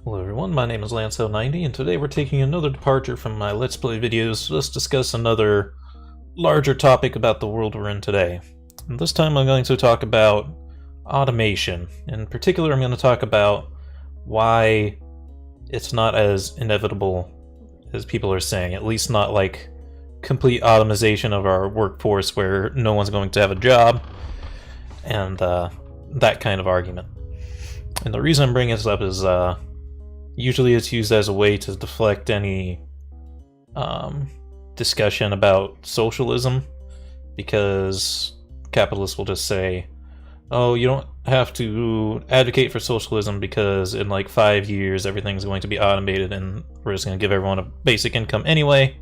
Hello everyone, my name is Lancel90, and today we're taking another departure from my Let's Play videos. Let's discuss another larger topic about the world we're in today. And this time I'm going to talk about automation. In particular, I'm going to talk about why it's not as inevitable as people are saying, at least not like complete automation of our workforce where no one's going to have a job, and that kind of argument. And the reason I'm bringing this up is usually it's used as a way to deflect any discussion about socialism, because capitalists will just say, oh, you don't have to advocate for socialism because in like 5 years everything's going to be automated and we're just going to give everyone a basic income anyway.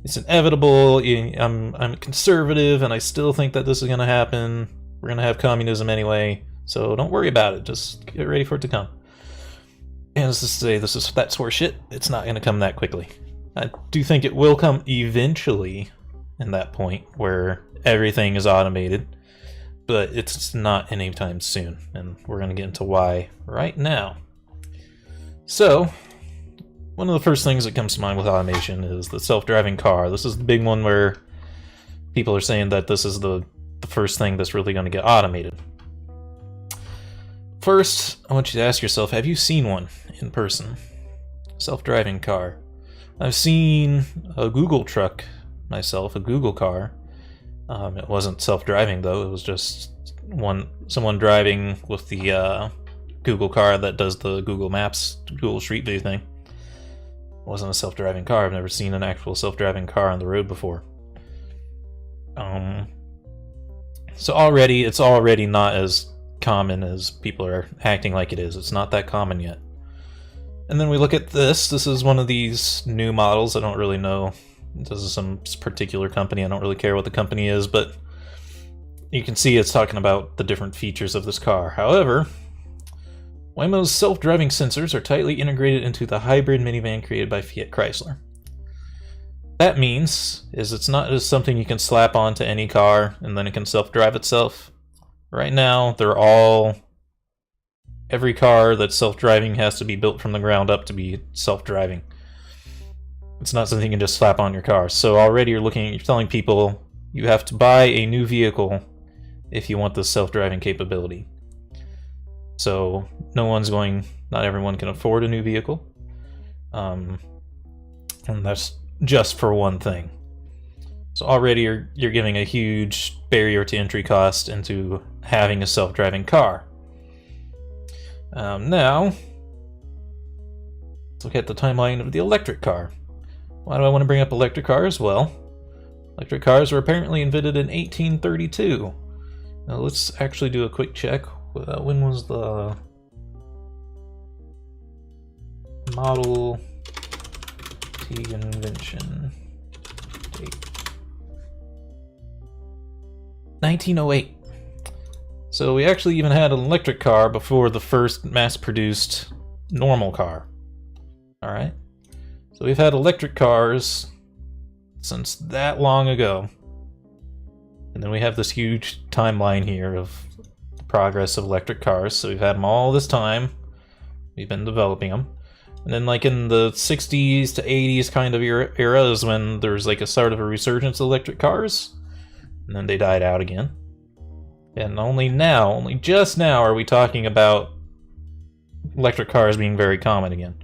It's inevitable. I'm conservative and I still think that this is going to happen. We're going to have communism anyway, so don't worry about it. Just get ready for it to come. And as to say, that's horseshit. It's not going to come that quickly. I do think it will come eventually in that point where everything is automated, but it's not anytime soon, and we're going to get into why right now. So, one of the first things that comes to mind with automation is the self-driving car. This is the big one where people are saying that this is the first thing that's really going to get automated. First, I want you to ask yourself, have you seen one in person? Self-driving car. I've seen a Google truck myself, a Google car. It wasn't self-driving though, it was just someone driving with the Google car that does the Google Maps, Google Street View thing. It wasn't a self-driving car. I've never seen an actual self-driving car on the road before. So it's already not as common as people are acting like it is. It's not that common yet. And then we look at this. This is one of these new models. I don't really know. This is some particular company. I don't really care what the company is, but you can see it's talking about the different features of this car. However, Waymo's self-driving sensors are tightly integrated into the hybrid minivan created by Fiat Chrysler. That means it's not just something you can slap onto any car and then it can self-drive itself. Right now, every car that's self-driving has to be built from the ground up to be self-driving. It's not something you can just slap on your car. So already you're telling people you have to buy a new vehicle if you want this self-driving capability. So not everyone can afford a new vehicle. And that's just for one thing. So already you're giving a huge barrier to entry cost into having a self-driving car. Now, let's look at the timeline of the electric car. Why do I want to bring up electric cars? Well, electric cars were apparently invented in 1832. Now let's actually do a quick check. When was the Model T invention date? 1908. So we actually even had an electric car before the first mass-produced normal car. Alright? So we've had electric cars since that long ago. And then we have this huge timeline here of the progress of electric cars. So we've had them all this time. We've been developing them. And then like in the 60s to 80s kind of era is when there's like a sort of a resurgence of electric cars. And then they died out again. And only just now are we talking about electric cars being very common again.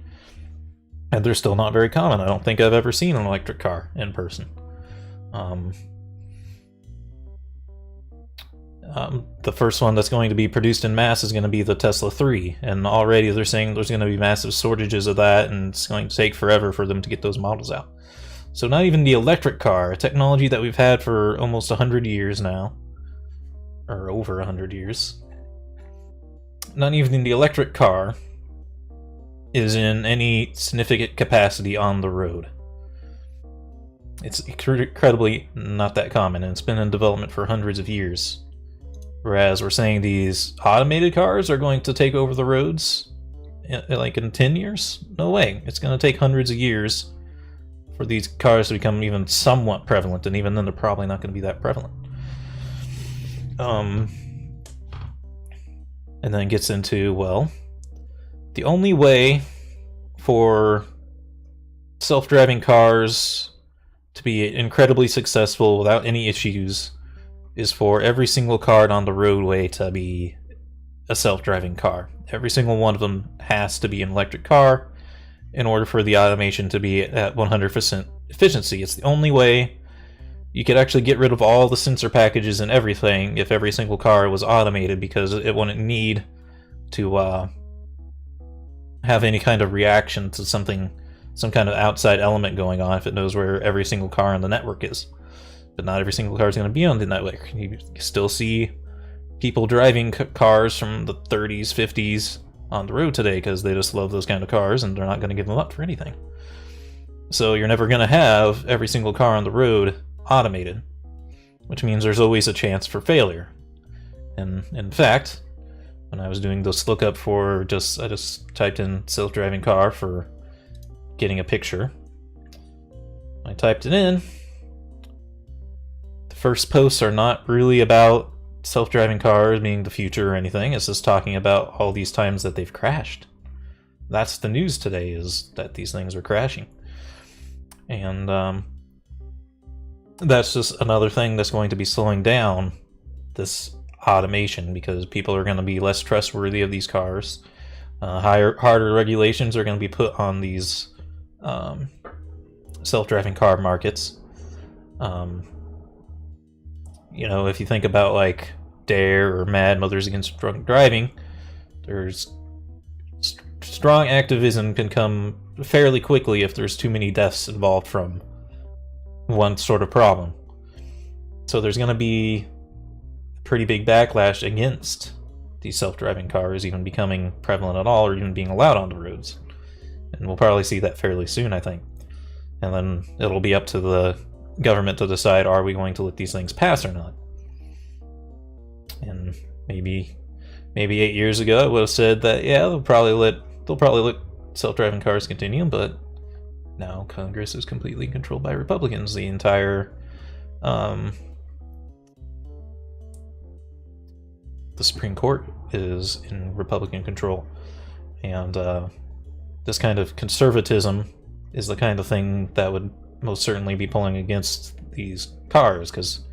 And they're still not very common. I don't think I've ever seen an electric car in person. The first one that's going to be produced in mass is going to be the Tesla 3. And already they're saying there's going to be massive shortages of that, and it's going to take forever for them to get those models out. So not even the electric car, a technology that we've had for almost 100 years now, or over 100 years, not even the electric car is in any significant capacity on the road. It's incredibly not that common, and it's been in development for hundreds of years. Whereas we're saying these automated cars are going to take over the roads like in 10 years? No way. It's going to take hundreds of years for these cars to become even somewhat prevalent, and even then they're probably not going to be that prevalent. And then gets into, well, the only way for self-driving cars to be incredibly successful without any issues is for every single car on the roadway to be a self-driving car. Every single one of them has to be an electric car in order for the automation to be at 100% efficiency. It's the only way you could actually get rid of all the sensor packages and everything if every single car was automated, because it wouldn't need to have any kind of reaction to some kind of outside element going on if it knows where every single car on the network is. But not every single car is going to be on the network. You still see people driving cars from the 30s, 50s on the road today because they just love those kind of cars and they're not going to give them up for anything. So you're never going to have every single car on the road automated, which means there's always a chance for failure. And in fact, when I was doing this lookup for I just typed in self-driving car for getting a picture. I typed it in. The first posts are not really about self-driving cars being the future or anything. It's just talking about all these times that they've crashed. That's the news today, is that these things are crashing. And that's just another thing that's going to be slowing down this automation, because people are going to be less trustworthy of these cars. Harder regulations are going to be put on these self-driving car markets. You know, if you think about like DARE or MAD, Mothers Against Drunk Driving, there's strong activism can come fairly quickly if there's too many deaths involved from one sort of problem. So there's going to be a pretty big backlash against these self-driving cars even becoming prevalent at all, or even being allowed on the roads. And we'll probably see that fairly soon, I think. And then it'll be up to the government to decide, are we going to let these things pass or not? And maybe 8 years ago I would have said that, yeah, they'll probably let self-driving cars continue, but now Congress is completely controlled by Republicans. The entire the Supreme Court is in Republican control, and this kind of conservatism is the kind of thing that would most certainly be pulling against these cars, because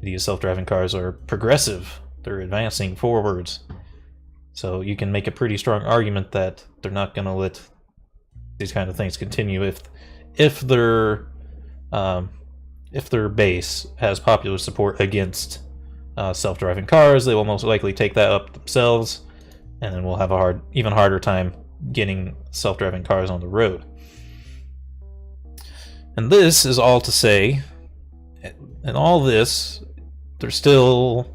these self-driving cars are progressive. They're advancing forwards. So you can make a pretty strong argument that they're not going to let these kind of things continue if their base has popular support against self-driving cars. They will most likely take that up themselves, and then we'll have a even harder time getting self-driving cars on the road. And this is all to say, in all this, there's still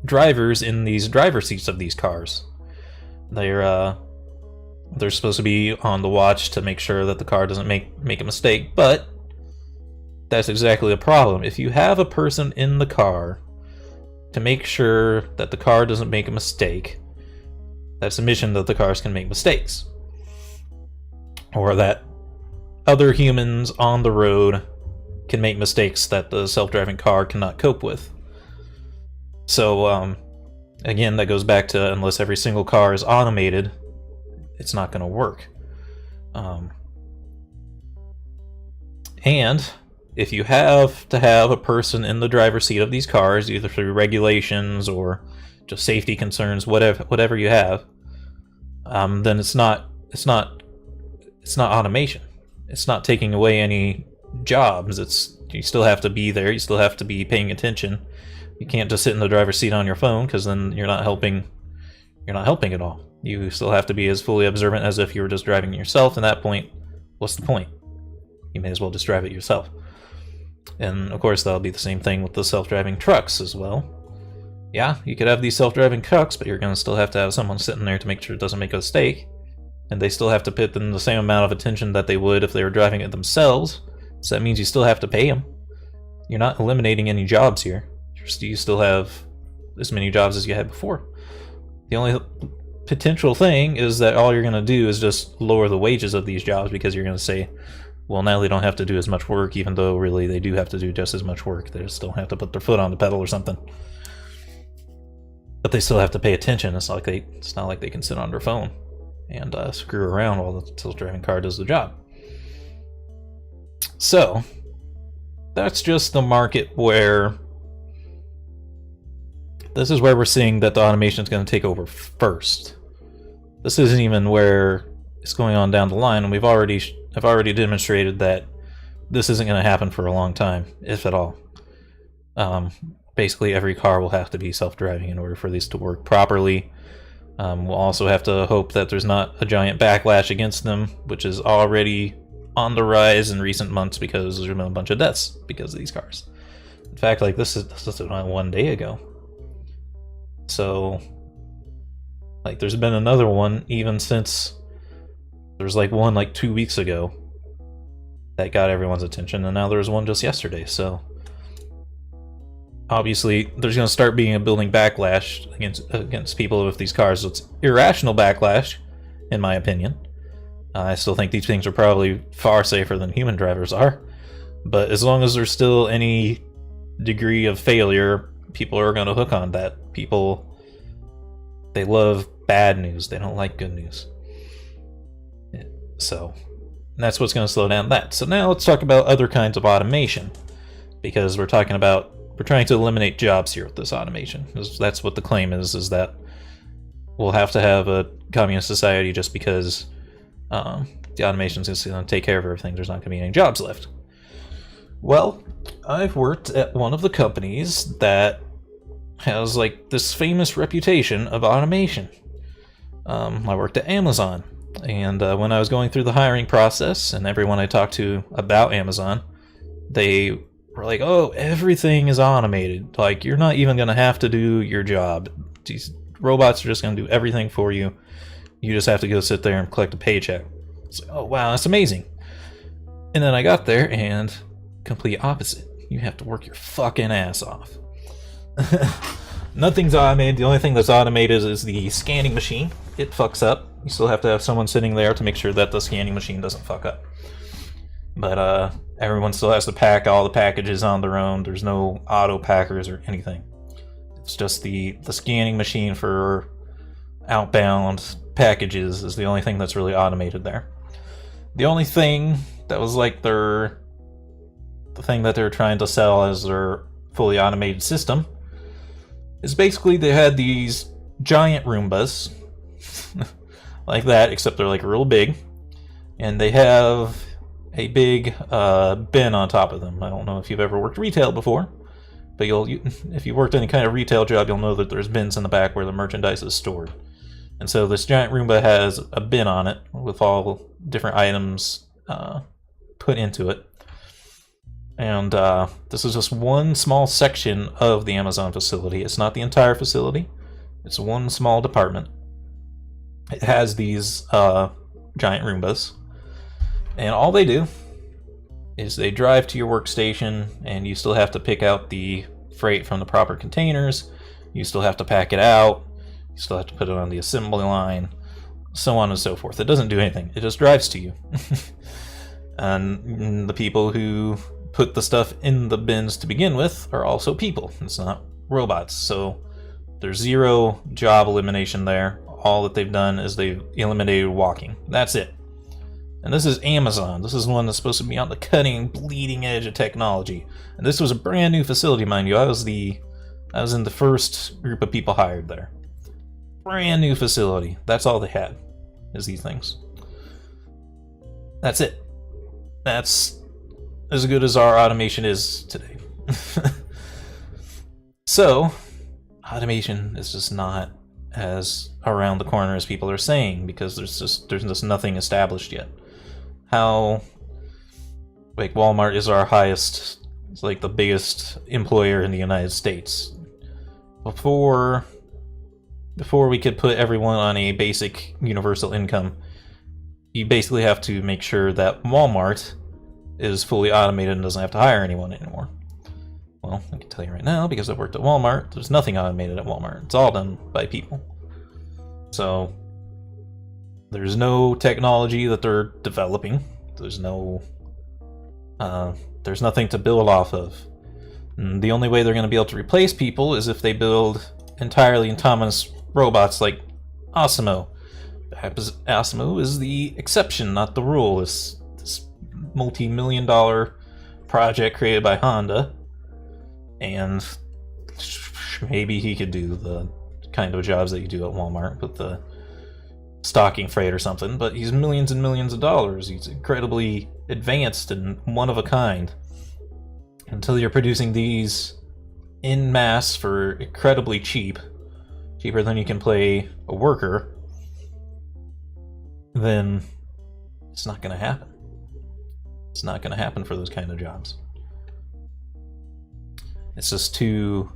drivers in these driver seats of these cars. They're supposed to be on the watch to make sure that the car doesn't make a mistake, but that's exactly the problem. If you have a person in the car to make sure that the car doesn't make a mistake, that's a mission that the cars can make mistakes, or that other humans on the road can make mistakes that the self-driving car cannot cope with. So again, that goes back to, unless every single car is automated, it's not going to work. And if you have to have a person in the driver's seat of these cars, either through regulations or just safety concerns, whatever you have, then it's not automation. It's not taking away any jobs. You still have to be there. You still have to be paying attention. You can't just sit in the driver's seat on your phone, because then you're not helping. You're not helping at all. You still have to be as fully observant as if you were just driving it yourself. And at that point, what's the point? You may as well just drive it yourself. And of course, that'll be the same thing with the self-driving trucks as well. Yeah, you could have these self-driving trucks, but you're going to still have to have someone sitting there to make sure it doesn't make a mistake. And they still have to put in the same amount of attention that they would if they were driving it themselves. So that means you still have to pay them. You're not eliminating any jobs here. You still have as many jobs as you had before. The only potential thing is that all you're going to do is just lower the wages of these jobs, because you're going to say, well, now they don't have to do as much work, even though really they do have to do just as much work. They just don't have to put their foot on the pedal or something. But they still have to pay attention. It's not like they can sit on their phone and screw around while the self-driving car does the job. So, that's just the market where... This is where we're seeing that the automation is going to take over first. This isn't even where it's going on down the line, and I've already demonstrated that this isn't going to happen for a long time, if at all. Basically, every car will have to be self-driving in order for these to work properly. We'll also have to hope that there's not a giant backlash against them, which is already on the rise in recent months because there's been a bunch of deaths because of these cars. In fact, like this is 1 day ago. So, like, there's been another one even since there's like one like 2 weeks ago that got everyone's attention, and now there's one just yesterday. So, obviously, there's going to start being a building backlash against people with these cars. So it's irrational backlash, in my opinion. I still think these things are probably far safer than human drivers are, but as long as there's still any degree of failure, people are going to hook on that. People, they love bad news. They don't like good news. So that's what's going to slow down that. So now let's talk about other kinds of automation, because we're trying to eliminate jobs here with this automation. That's what the claim is that we'll have to have a communist society just because the automation is going to take care of everything. There's not going to be any jobs left. Well, I've worked at one of the companies that has like this famous reputation of automation. I worked at Amazon, and when I was going through the hiring process, and everyone I talked to about Amazon, they were like, "Oh, everything is automated. Like, you're not even going to have to do your job. These robots are just going to do everything for you. You just have to go sit there and collect a paycheck." It's like, oh wow, that's amazing. And then I got there, and complete opposite. You have to work your fucking ass off. Nothing's automated. The only thing that's automated is the scanning machine. It fucks up. You still have to have someone sitting there to make sure that the scanning machine doesn't fuck up. But everyone still has to pack all the packages on their own. There's no auto packers or anything. It's just the scanning machine for outbound packages is the only thing that's really automated there. The only thing that was like the thing that they're trying to sell as their fully automated system is basically they had these giant Roombas like that, except they're like real big, and they have a big bin on top of them. I don't know if you've ever worked retail before, but if you worked any kind of retail job, you'll know that there's bins in the back where the merchandise is stored. And so this giant Roomba has a bin on it with all different items put into it. And this is just one small section of the Amazon facility. It's not the entire facility. It's one small department. It has these giant Roombas. And all they do is they drive to your workstation, and you still have to pick out the freight from the proper containers. You still have to pack it out. You still have to put it on the assembly line, so on and so forth. It doesn't do anything. It just drives to you. And the people who put the stuff in the bins to begin with are also people. It's not robots. So there's zero job elimination there. All that they've done is they've eliminated walking. That's it. And this is Amazon. This is one that's supposed to be on the cutting, bleeding edge of technology. And this was a brand new facility, mind you. I was in the first group of people hired there. Brand new facility. That's all they had, is these things. That's it. That's as good as our automation is today. So, automation is just not as around the corner as people are saying, because there's just nothing established yet. How, like, Walmart is our highest, it's like the biggest employer in the United States. Before we could put everyone on a basic universal income, you basically have to make sure that Walmart is fully automated and doesn't have to hire anyone anymore. Well, I can tell you right now, because I've worked at Walmart, there's nothing automated at Walmart. It's all done by people. So there's no technology that they're developing. There's nothing to build off of. And the only way they're going to be able to replace people is if they build entirely autonomous robots like Osimo, ASIMO is the exception, not the rule. This multi-million-dollar project created by Honda, and maybe he could do the kind of jobs that you do at Walmart with the stocking freight or something, but he's millions and millions of dollars. He's incredibly advanced and one of a kind. Until you're producing these in mass for incredibly cheap, cheaper than you can pay a worker, then it's not going to happen. It's not going to happen for those kind of jobs. It's just too,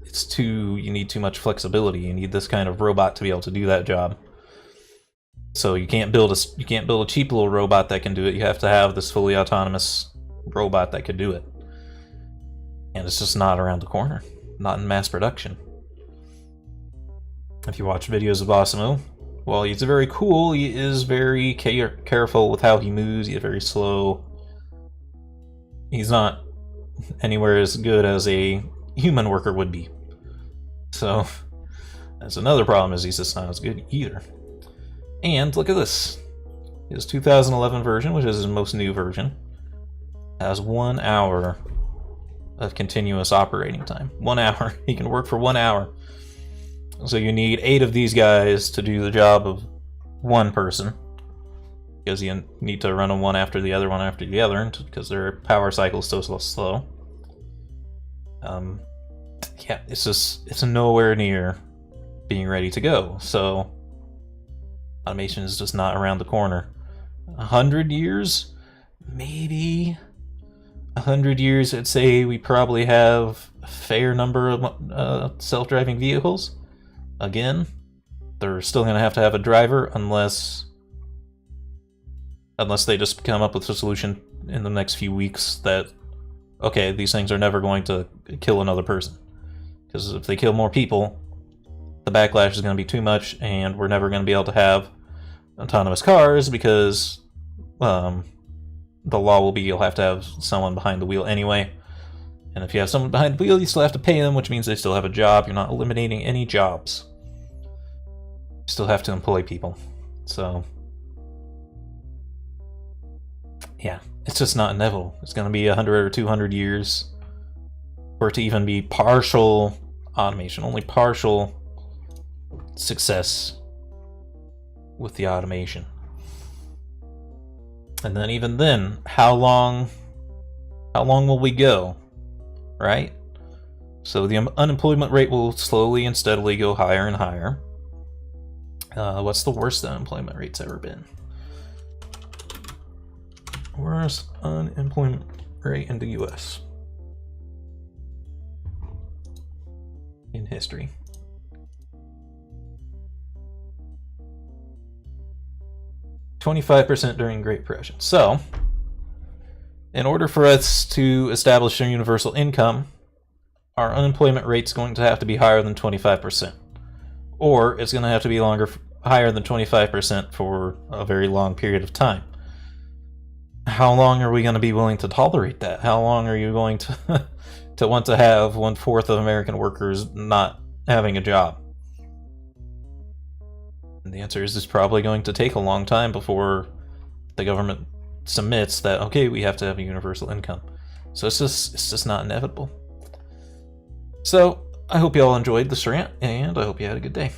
you need too much flexibility. You need this kind of robot to be able to do that job. So you can't build a cheap little robot that can do it. You have to have this fully autonomous robot that could do it. And it's just not around the corner. Not in mass production. If you watch videos of ASIMO, while he's very cool, he is very careful with how he moves. He's very slow. He's not anywhere as good as a human worker would be. So that's another problem, is he's just not as good either. And look at this. His 2011 version, which is his most new version, has 1 hour of continuous operating time. 1 hour. He can work for 1 hour. So you need 8 of these guys to do the job of one person, because you need to run them one after the other, because their power cycle is so slow. Yeah, it's nowhere near being ready to go. So automation is just not around the corner. 100 years? Maybe 100 years, I'd say we probably have a fair number of self-driving vehicles. Again, they're still going to have a driver unless they just come up with a solution in the next few weeks that, okay, these things are never going to kill another person. Because if they kill more people, the backlash is going to be too much, and we're never going to be able to have autonomous cars, because the law will be you'll have to have someone behind the wheel anyway. And if you have someone behind the wheel, you still have to pay them, which means they still have a job. You're not eliminating any jobs. You still have to employ people. So yeah, it's just not inevitable. It's going to be 100 or 200 years for it to even be partial automation, only partial success with the automation. And then even then, how long will we go, right? So the unemployment rate will slowly and steadily go higher and higher. What's the worst unemployment rate's ever been? Worst unemployment rate in the US in history. (25% during Great Depression). So, in order for us to establish a universal income, our unemployment rate's going to have to be higher than 25%. Or it's going to have to be higher than 25% for a very long period of time. How long are we going to be willing to tolerate that? How long are you going to to want to have 1/4 of American workers not having a job? And the answer is it's probably going to take a long time before the government submits that, okay, we have to have a universal income. So it's just not inevitable. So I hope you all enjoyed this rant, and I hope you had a good day.